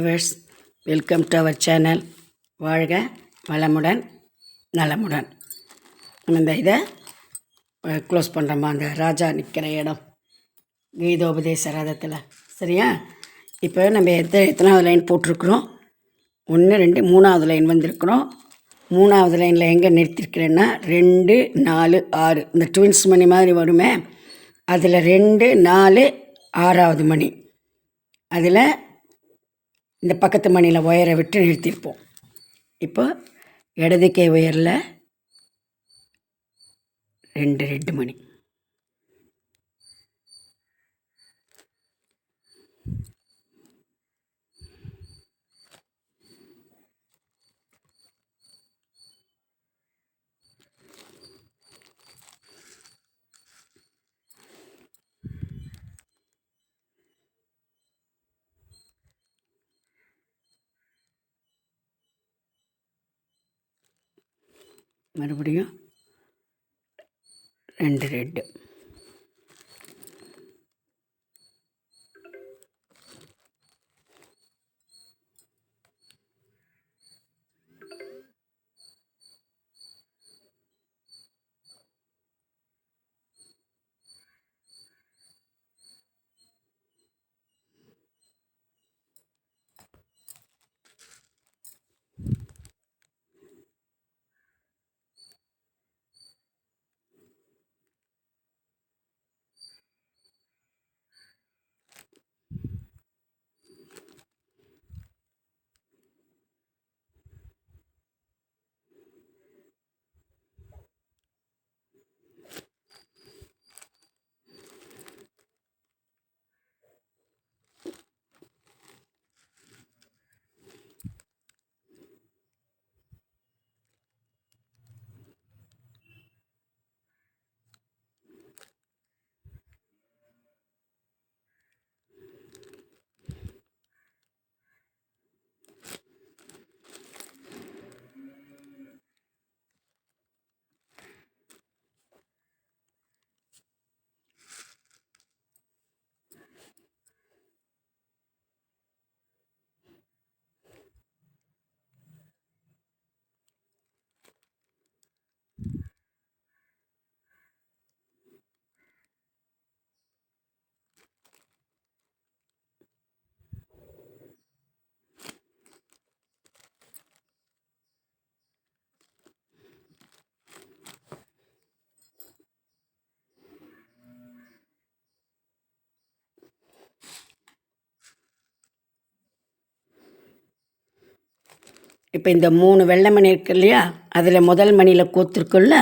Viewers, welcome to our channel. வாழ்க வளமுடன் நலமுடன். நம்ம இந்த இதை க்ளோஸ் பண்ணுறோமா, அந்த ராஜா நிற்கிற இடம் கீதோபதேச ரதத்தில். சரியா? இப்போ நம்ம எத்தனாவது லைன் போட்டிருக்கிறோம்? 1 2 3வது லைன் வந்திருக்கிறோம். 3வது லைனில் எங்கே நிறுத்திருக்கிறேன்னா 2 4 6 இந்த ட்வின்ஸ் மணி மாதிரி வருமே, அதில் 2 4 6வது மணி, அதில் இந்த பக்கத்து மணியில் ஒயரை விட்டு நிறுத்தியிருப்போம். இப்போ இடது கை ஒயரில் 2 ரெட்டு மணி. மறுபடியும் 2 ரெட்டு. இப்போ இந்த 3 வெள்ளை மணி இருக்கு இல்லையா, அதில் முதல் மணியில் கோத்துருக்குல்ல,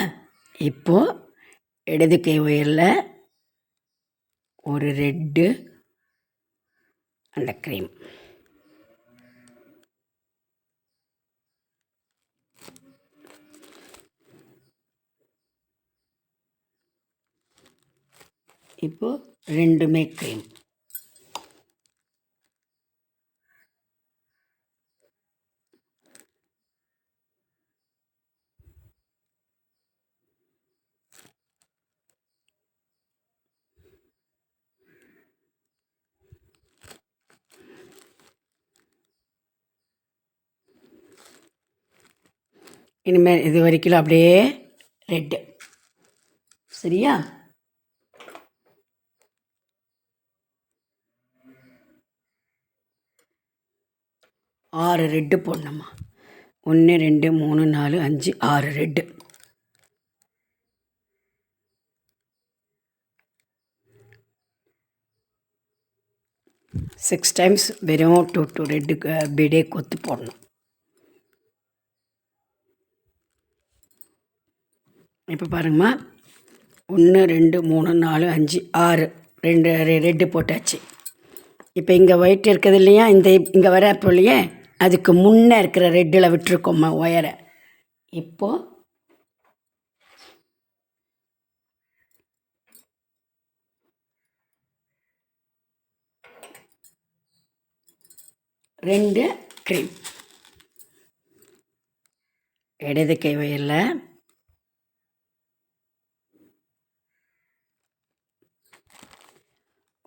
இப்போது இடது கை ஒயரில் ஒரு ரெட்டு அந்த க்ரீம், இப்போது 2மே க்ரீம். இனிமேல் இது வரைக்கும் அப்படியே ரெட்டு. சரியா? ஆறு ரெட்டு போடணுமா. 1 2 3 4 5 6 ரெட்டு. சிக்ஸ் டைம்ஸ் வெறும் 2 ரெட்டுக்கு அப்படியே கொத்து போடணும். இப்போ பாருங்கம்மா, 1 2 3 4 5 6 2 ரெட்டு போட்டாச்சு. இப்போ இங்கே ஒயிட் இருக்குது இல்லையா, இந்த இங்கே வர இல்லையே, அதுக்கு முன்னே இருக்கிற ரெட்டில் விட்டுருக்கோம்மா ஒயரை. இப்போது ரெண்டு க்ரீம் இடது கை ஒயரில்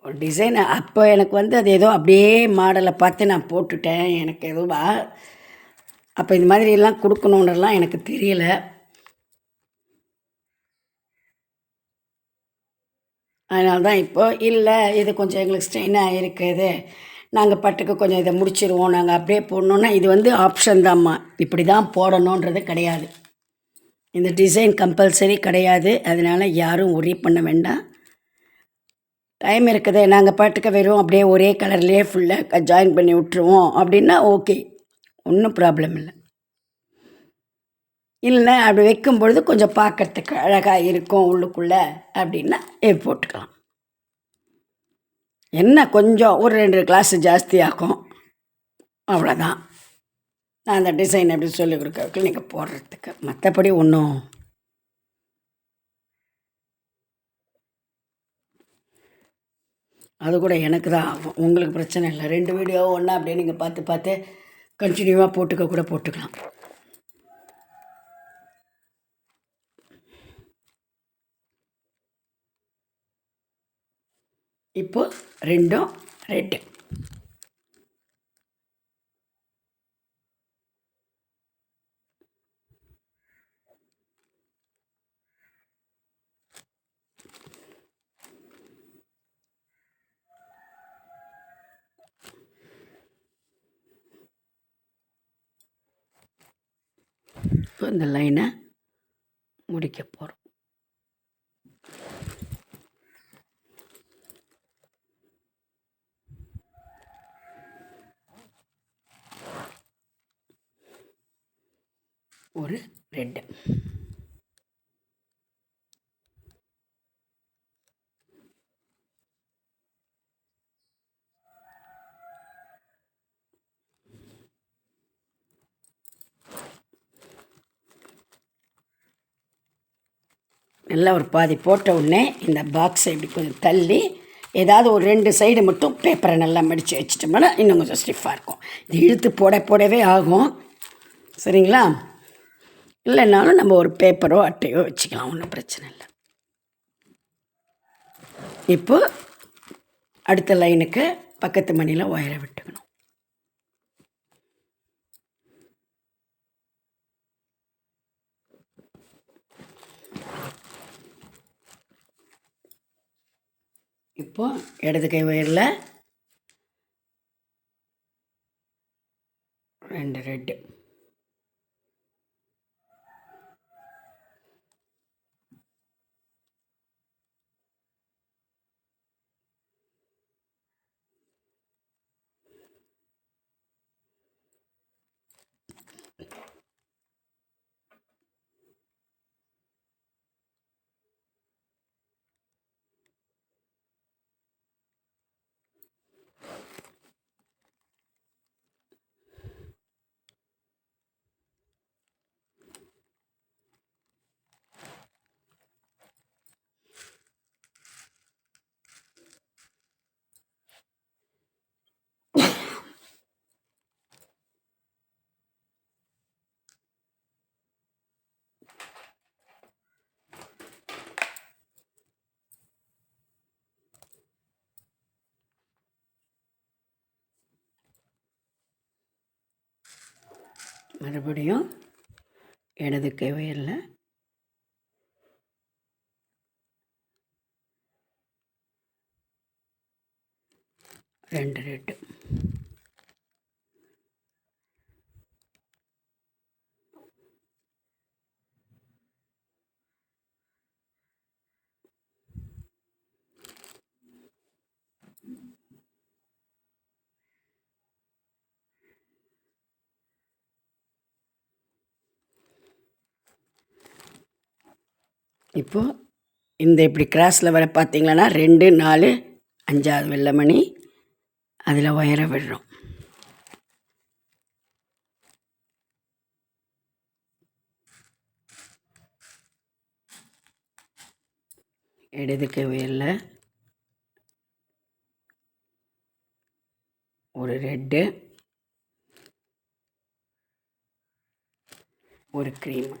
ஒரு டிசைன் அப்போ எனக்கு வந்து அது ஏதோ அப்படியே மாடலை பார்த்து நான் போட்டுட்டேன். எனக்கு எதுவும் அப்போ இந்த மாதிரியெல்லாம் கொடுக்கணுன்றலாம் எனக்கு தெரியல. அதனால தான் இப்போது இல்லை இது கொஞ்சம் எங்களுக்கு ஸ்ட்ரெயினாக இருக்குது, நாங்கள் பாட்டுக்கு கொஞ்சம் இதை முடிச்சிருவோம், நாங்கள் அப்படியே போடணுன்னா இது வந்து ஆப்ஷன் தான்மா, இப்படி தான் போடணுன்றது கிடையாது. இந்த டிசைன் கம்பல்சரி கிடையாது. அதனால் யாரும் ஒரி பண்ண வேண்டாம். டைம் இருக்குது, நாங்கள் பாட்டுக்கு வெறும் அப்படியே ஒரே கலர்லேயே ஃபுல்லாக ஜாயின் பண்ணி விட்ருவோம் அப்படின்னா ஓகே, ஒன்றும் ப்ராப்ளம் இல்லை. இல்லை அப்படி வைக்கும் பொழுது கொஞ்சம் பார்க்கறதுக்கு அழகாக இருக்கும் உள்ளுக்குள்ளே அப்படின்னா போட்டுக்கலாம். என்ன கொஞ்சம் ஒரு 2 கிளாஸ் ஜாஸ்தி ஆகும், அவ்வளோதான். நான் அந்த டிசைன் எப்படி சொல்லிக் கொடுக்கறதுக்கு நீங்கள் போடுறதுக்கு, மற்றபடி ஒன்றும் அது கூட எனக்கு தான் ஆகும், உங்களுக்கு பிரச்சனை இல்லை. 2 வீடியோ ஒன்றா அப்படியே நீங்கள் பார்த்து பார்த்து கண்டினியூவாக போட்டுக்க கூட போட்டுக்கலாம். இப்போ 2ம் ரெட்டு. இப்போ இந்த லைனை முடிக்க போகிறோம். ஒரு ரெட்டு. நல்லா ஒரு பாதி போட்ட உடனே இந்த பாக்ஸை இப்படி கொஞ்சம் தள்ளி ஏதாவது ஒரு 2 சைடு மட்டும் பேப்பரை நல்லா மடித்து வச்சிட்டோம்னா இன்னும் கொஞ்சம் ஸ்டிஃபாக இருக்கும். இது இழுத்து போடவே ஆகும், சரிங்களா? இல்லைன்னாலும் நம்ம ஒரு பேப்பரோ அட்டையோ வச்சுக்கலாம், ஒன்றும் பிரச்சனை இல்லை. இப்போ அடுத்த லைனுக்கு பக்கத்து மணியில் ஒயரை விட்டுக்கணும். இப்போ இடது கை ஒயரில் 2 ரெட்டு. மறுபடியும் இடது கை ஒயரில் 2 ரெட்டு. இப்போது இந்த இப்படி கிராஸில் வர பார்த்தீங்களன்னா 2, 4, 5வது வெள்ளை மணி அதில் ஒயரை விடுறோம். இடது கை ஒயரில் ஒரு ரெட்டு, ஒரு க்ரீமு.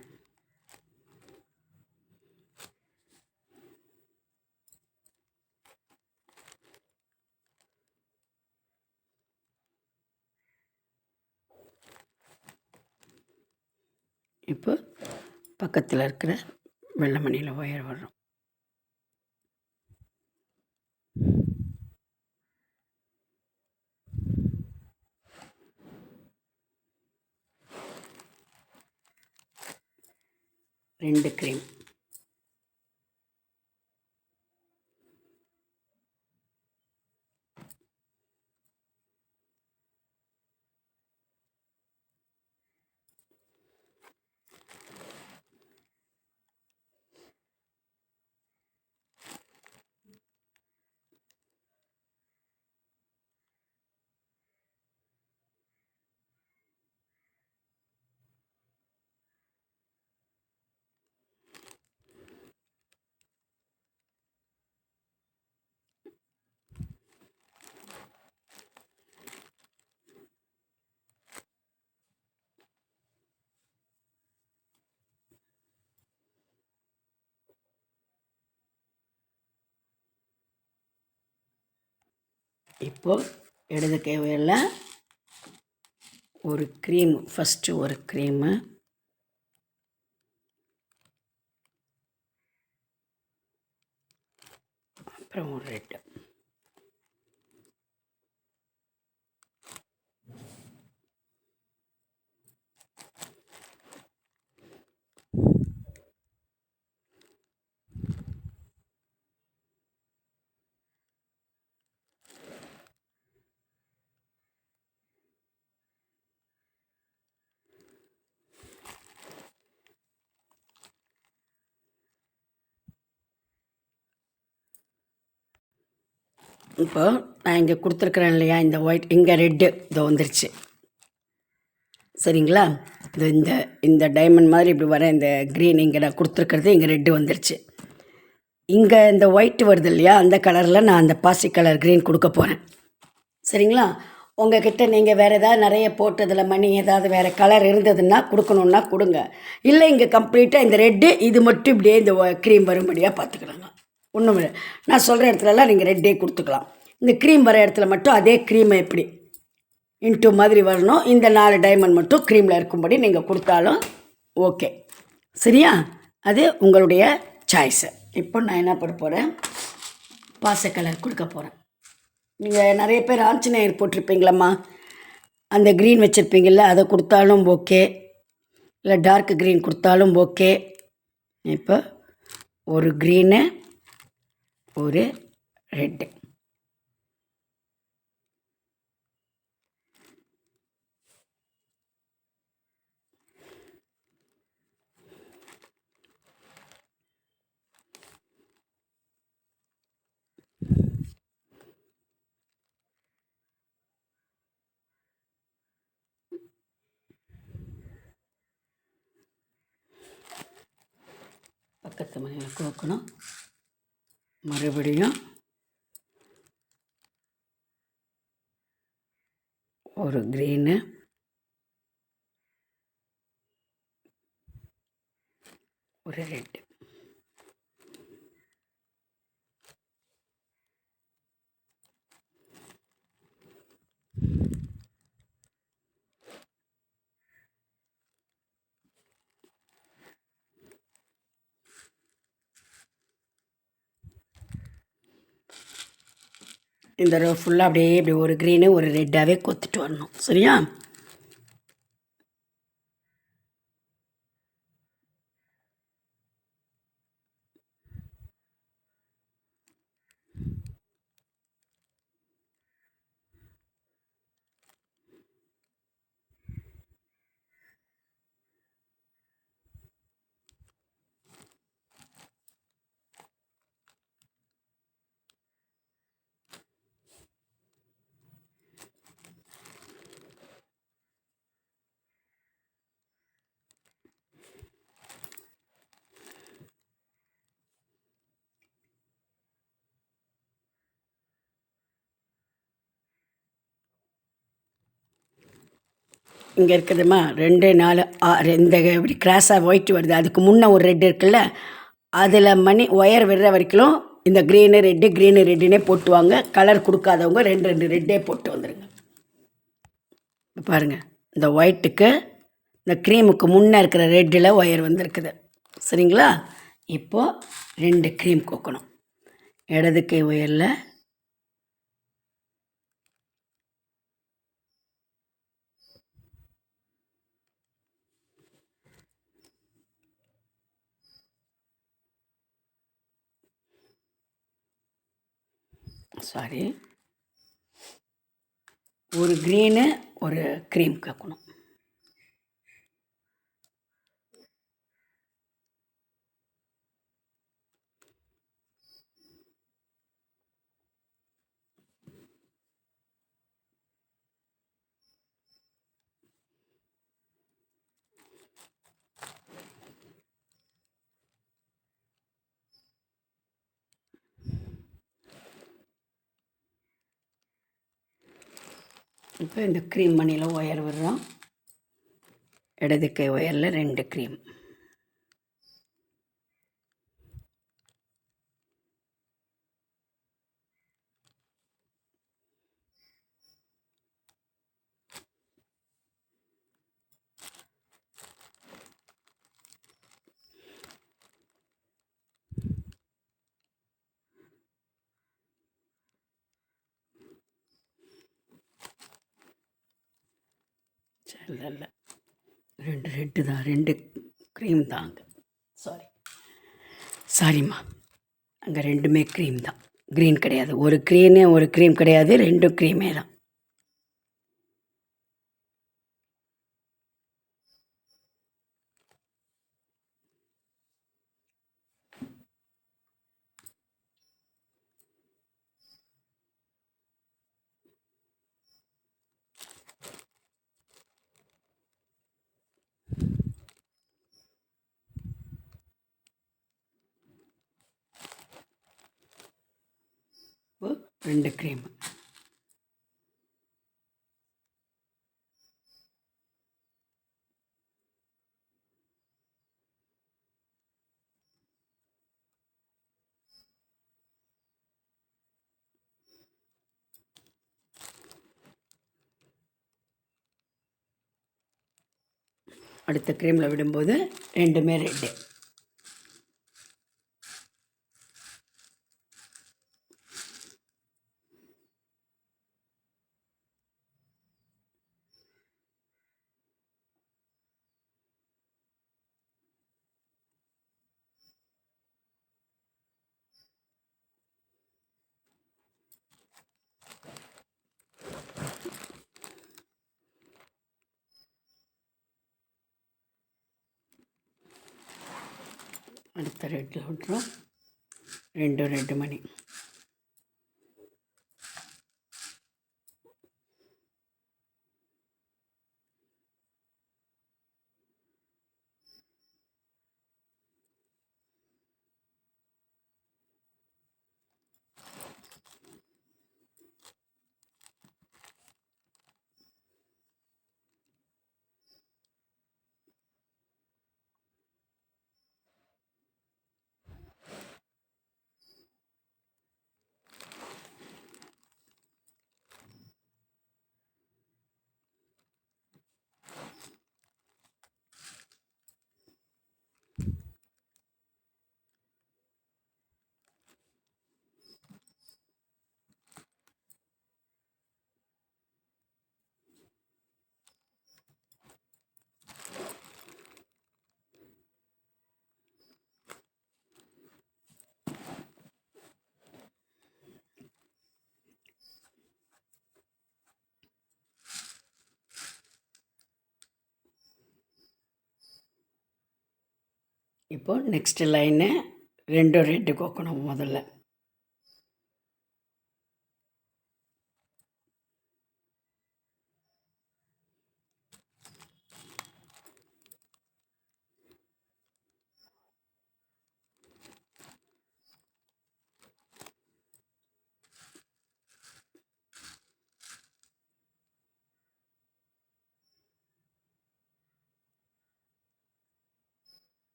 இப்போ பக்கத்தில் இருக்கிற வெள்ளை மணியில் ஒயர் வர்றோம். ரெண்டு க்ரீம். இப்போது இடது கையில் ஒரு க்ரீம், ஃபஸ்ட்டு ஒரு க்ரீமு, அப்புறம் ஒரு ரெட்டு. இப்போ நான் இங்கே கொடுத்துருக்குறேன் இல்லையா, இந்த ஒயிட், இங்கே ரெட்டு இதோ வந்துருச்சு. சரிங்களா? இந்த இந்த டைமண்ட் மாதிரி இப்படி வர இந்த க்ரீன் இங்கே நான் கொடுத்துருக்கிறது இங்கே ரெட்டு வந்துருச்சு. இங்கே இந்த ஒயிட் வருது இல்லையா, அந்த கலரில் நான் அந்த பாசி கலர் க்ரீன் கொடுக்க போகிறேன். சரிங்களா? உங்கள்கிட்ட நீங்கள் வேறு ஏதாவது நிறைய போட்டதில் மணி ஏதாவது வேறு கலர் இருந்ததுன்னா கொடுக்கணுன்னா கொடுங்க. இல்லை இங்கே கம்ப்ளீட்டாக இந்த ரெட்டு இது மட்டும் இப்படியே இந்த க்ரீம் வரும்படியாக பார்த்துக்கலாங்க. ஒன்றும் இல்லை, நான் சொல்கிற இடத்துலலாம் நீங்கள் ரெட்டே கொடுத்துக்கலாம். இந்த க்ரீம் வர இடத்துல மட்டும் அதே க்ரீமை எப்படி இன்ட்டு மாதிரி வரணும். இந்த 4 டைமண்ட் மட்டும் க்ரீமில் இருக்கும்படி நீங்கள் கொடுத்தாலும் ஓகே. சரியா? அது உங்களுடைய சாய்ஸு. இப்போ நான் என்ன பண்ண போகிறேன், பாச கலர் கொடுக்க போகிறேன். நீங்கள் நிறைய பேர் ஆஞ்சநேயர் போட்டிருப்பீங்களம்மா, அந்த க்ரீன் வச்சுருப்பீங்கள, அதை கொடுத்தாலும் ஓகே, இல்லை டார்க் க்ரீன் கொடுத்தாலும் ஓகே. இப்போ ஒரு க்ரீனு, ஒரு ரெட்டு. பக்கத்து மணியில் கோக்கணும். மறுபடியும் ஒரு க்ரீனு, ஒரு ரெட்டு. இந்த ரோ ஃபுல்லாக அப்படியே இப்படி ஒரு க்ரீனு ஒரு ரெட்டாகவே கொத்துட்டு வரணும். சரியா? இங்கே இருக்குதுமா 2 4 6 இந்த இப்படி கிராஸாக ஒயிட் வருது, அதுக்கு முன்னே ஒரு ரெட் இருக்குல்ல, அதில் மணி ஒயர் விடுற வரைக்கும் இந்த க்ரீனு ரெட்டு க்ரீனு ரெட்டுனே போட்டுவாங்க. கலர் கொடுக்காதவங்க 2 ரெட்டே போட்டு வந்துடுங்க. பாருங்கள், இந்த ஒயிட்டுக்கு இந்த க்ரீமுக்கு முன்னே இருக்கிற ரெட்டில் ஒயர் வந்திருக்குது. சரிங்களா? இப்போது 2 க்ரீம் கோக்கணும். இடது கை ஒயரில் ஒரு க்ரீனு ஒரு க்ரீம் கோக்கணும். இப்போ இந்த க்ரீம் மணியில் ஒயர் விடுறோம். இடது கை ஒயரில் 2 க்ரீம். இல்லை 2 ரெட்டு தான், 2 க்ரீம் தான் அங்கே. சாரிம்மா, அங்கே 2மே க்ரீம் தான், க்ரீன் கிடையாது. ஒரு க்ரீனு ஒரு க்ரீம் கிடையாது, 2 க்ரீமே தான். இப்போ 2 க்ரீம். அடுத்த க்ரீமில் விடும்போது 2மே ரெட்டு. அடுத்த ரெட்டில் விட்டுறோம். 2 ரெட்டு மணி. இப்போது நெக்ஸ்ட் லைனு 2 ரெட்டு கோக்கணும் முதல்ல.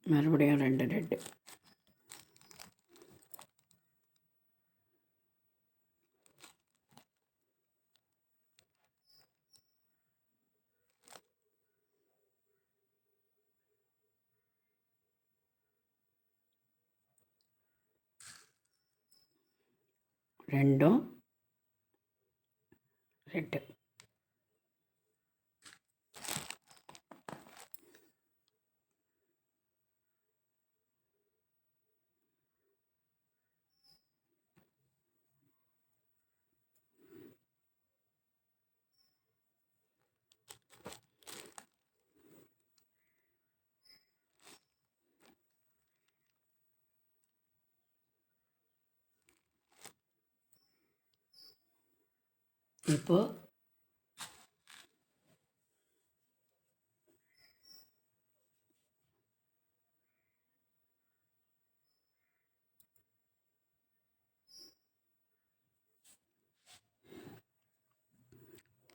மறுபடியும் 2 ரெட்டு. ரெண்டும் ரெட்டு. இப்போது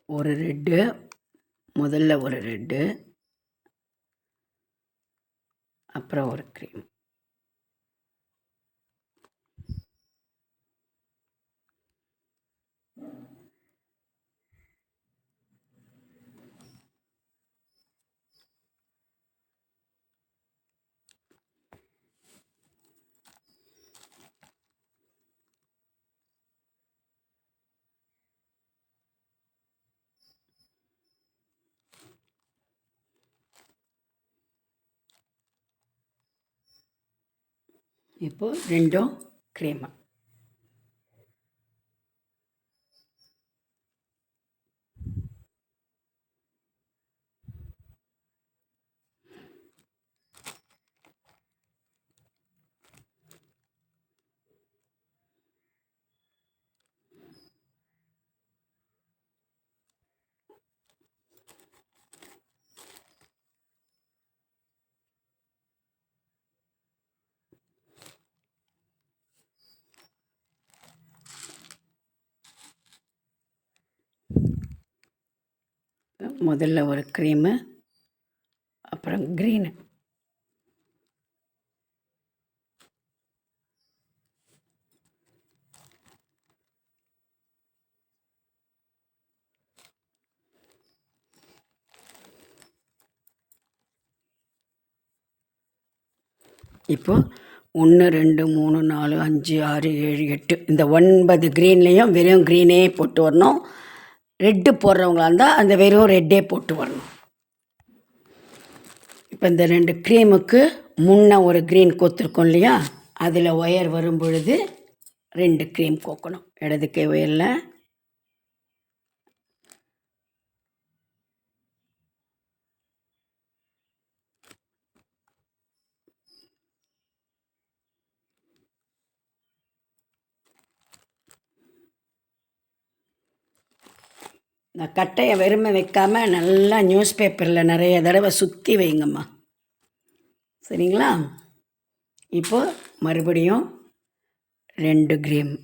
ஒரு ரெட்டு, முதல்ல ஒரு ரெட்டு, அப்புறம் ஒரு க்ரீம். இப்போது ரெண்டும் க்ரீமு. முதல்ல ஒரு க்ரீமு, அப்புறம் க்ரீனு. இப்போது 1 2 3 4 5 6 7 8 இந்த 9 க்ரீன்லேயும் வெறும் க்ரீனே போட்டு வரணும். ரெட்டு போடுறவங்களா இருந்தால் அந்த வெறும் ரெட்டே போட்டு வரணும். இப்போ இந்த 2 க்ரீமுக்கு முன்ன ஒரு க்ரீன் கோத்துருக்கோம் இல்லையா, அதில் ஒயர் வரும் பொழுது 2 க்ரீம் கோக்கணும். இடது கை ஒயரில் நான் கட்டையை வெறுமை வைக்காமல் நல்லா நியூஸ் பேப்பரில் நிறைய தடவை சுற்றி வைங்கம்மா, சரிங்களா? இப்போது மறுபடியும் 2 க்ரீம்,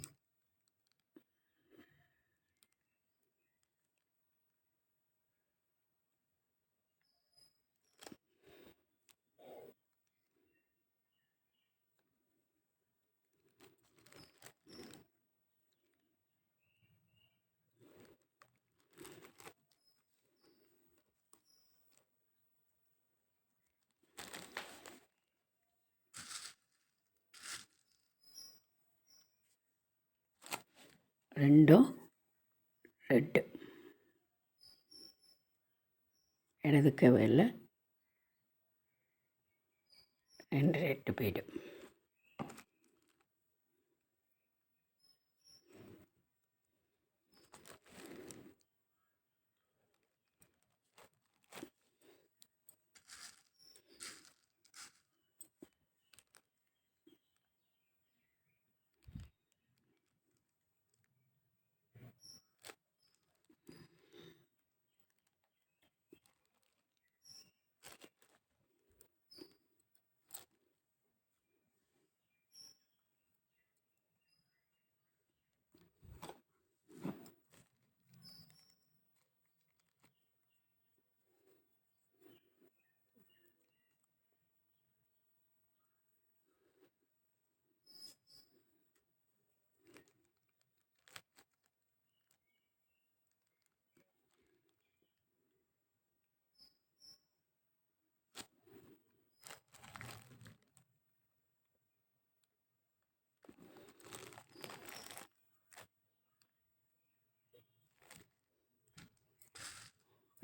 ரெண்டும் ரெட்டு. இடது கை ஒயரில் 2 ரெட்டு பீடு.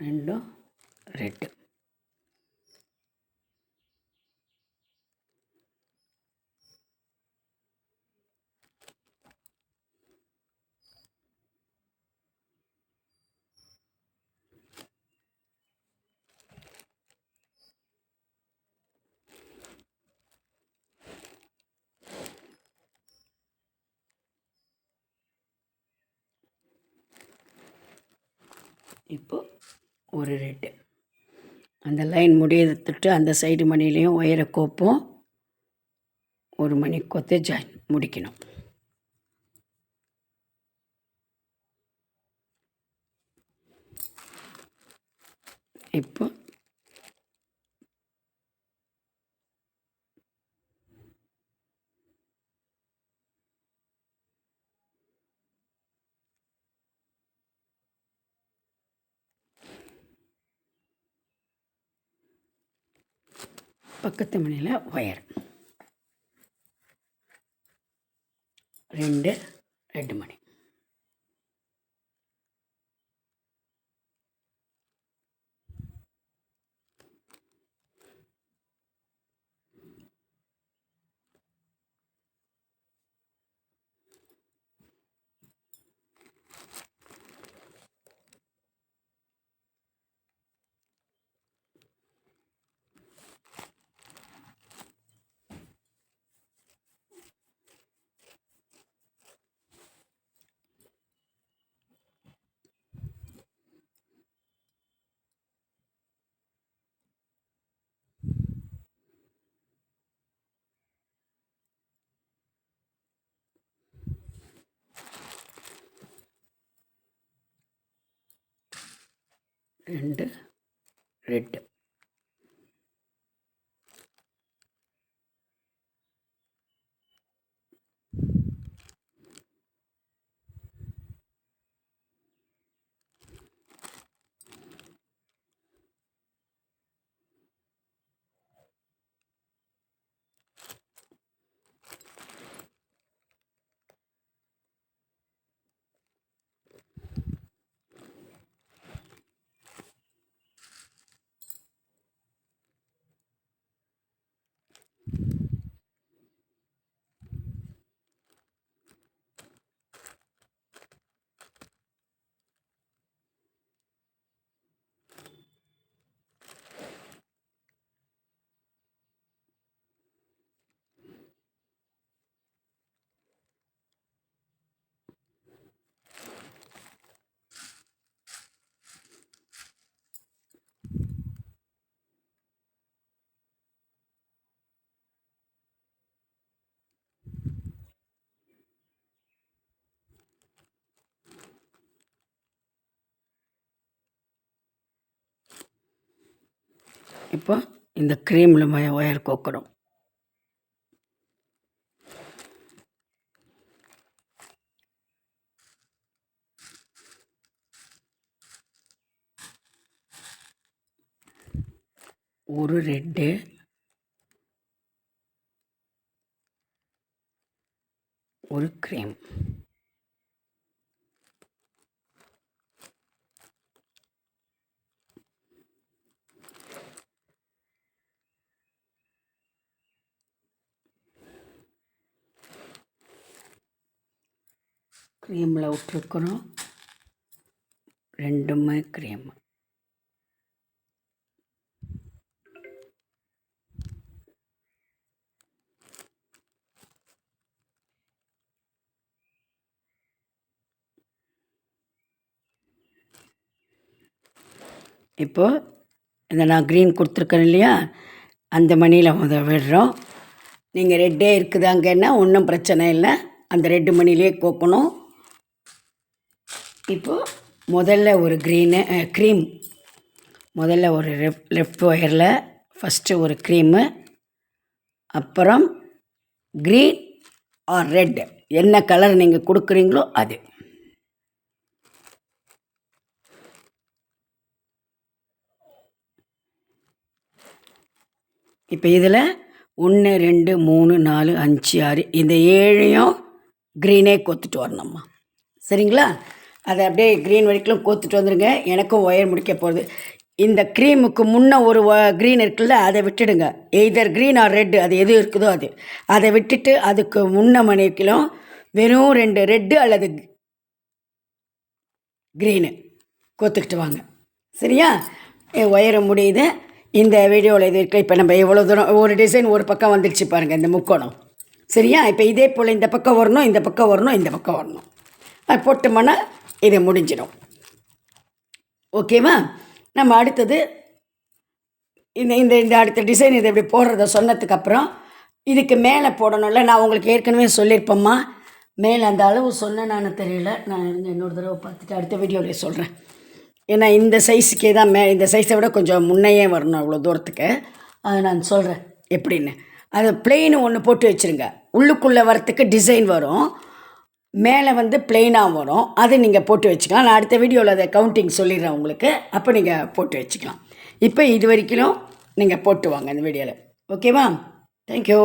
ரெண்டும் ரெட்டு. இப்போ ஒரு ரெட்டு. அந்த லைன் முடியத்துட்டு அந்த சைடு மணிலையும் ஒயரை கோப்போம். ஒரு மணி கொத்து ஜாயின் முடிக்கணும். இப்போ பக்கத்து மணியில் ஒயர் 2 ரெட் மணி. ரெண்டு ரெட்டு. இப்போ இந்த க்ரீமில் ஒயர் கோக்கணும். ஒரு ரெட்டு, ஒரு க்ரீம். க்ரீமில் விட்டுருக்குறோம். ரெண்டுமே க்ரீம். இப்போது இந்த நான் க்ரீன் கொடுத்துருக்கேன் இல்லையா, அந்த மணியில் விடுறோம். நீங்கள் ரெட்டே இருக்குதாங்கன்னா ஒன்றும் பிரச்சனை இல்லை, அந்த ரெட்டு மணிலே கோக்கணும். இப்போது முதல்ல ஒரு க்ரீம், முதல்ல ஒரு லெஃப்ட் ஒயரில் ஃபஸ்ட்டு ஒரு க்ரீமு, அப்புறம் க்ரீன் ஆர் ரெட், என்ன கலர் நீங்கள் கொடுக்குறீங்களோ அது. இப்போ இதில் 1 2 3 4 5 6 இந்த 7ஐயும் க்ரீனே கொத்துட்டு வரணும்மா. சரிங்களா? அதை அப்படியே க்ரீன் வரைக்கும் கோத்துட்டு வந்துடுங்க. எனக்கும் ஒயர் முடிக்க போகுது. இந்த க்ரீமுக்கு முன்னே ஒரு க்ரீன் இருக்குல்ல, அதை விட்டுடுங்க. எய்தர் க்ரீன் ஆர் ரெட்டு, அது எது இருக்குதோ அது. அதை விட்டுட்டு அதுக்கு முன்ன மணிக்கிலும் வெறும் 2 ரெட்டு அல்லது க்ரீனு கோத்துக்கிட்டு வாங்க. சரியா? ஒயரை முடியுது. இந்த வீடியோவில் இது இருக்குது. இப்போ நம்ம எவ்வளோ தூரம் ஒரு டிசைன் ஒரு பக்கம் வந்துடுச்சு பாருங்கள், இந்த முக்கோணம். சரியா? இப்போ இதே போல் இந்த பக்கம் வரணும், இந்த பக்கம் வரணும், இந்த பக்கம் வரணும். அது போட்டோம்னா இது முடிஞ்சிடும். ஓகேவா? நம்ம அடுத்தது இந்த இந்த இந்த அடுத்த டிசைன் இதை இப்படி போடுறத சொன்னதுக்கப்புறம் இதுக்கு மேலே போடணும்ல. நான் உங்களுக்கு ஏற்கனவே சொல்லியிருப்பேம்மா, மேலே அந்த அளவு சொன்னேன்னு தெரியல. நான் இன்னொரு தடவை பார்த்துட்டு அடுத்த வீடியோவிலே சொல்கிறேன். ஏன்னா இந்த சைஸுக்கே தான் இந்த சைஸை விட கொஞ்சம் முன்னையே வரணும் அவ்வளோ தூரத்துக்கு. அதை நான் சொல்கிறேன் எப்படின்னு. அது பிளெயின் ஒன்று போட்டு வச்சுருங்க. உள்ளுக்குள்ளே வரத்துக்கு டிசைன் வரும், மேலே பிளெயினாக வரும். அது நீங்கள் போட்டு வச்சுக்கலாம். நான் அடுத்த வீடியோவில் அதை கவுண்டிங் சொல்லிடுறேன் உங்களுக்கு. அப்போ நீங்கள் போட்டு வச்சுக்கலாம். இப்போ இது வரைக்கும் நீங்கள் போட்டு வாங்க இந்த வீடியோவில். ஓகேவா? தேங்க்யூ.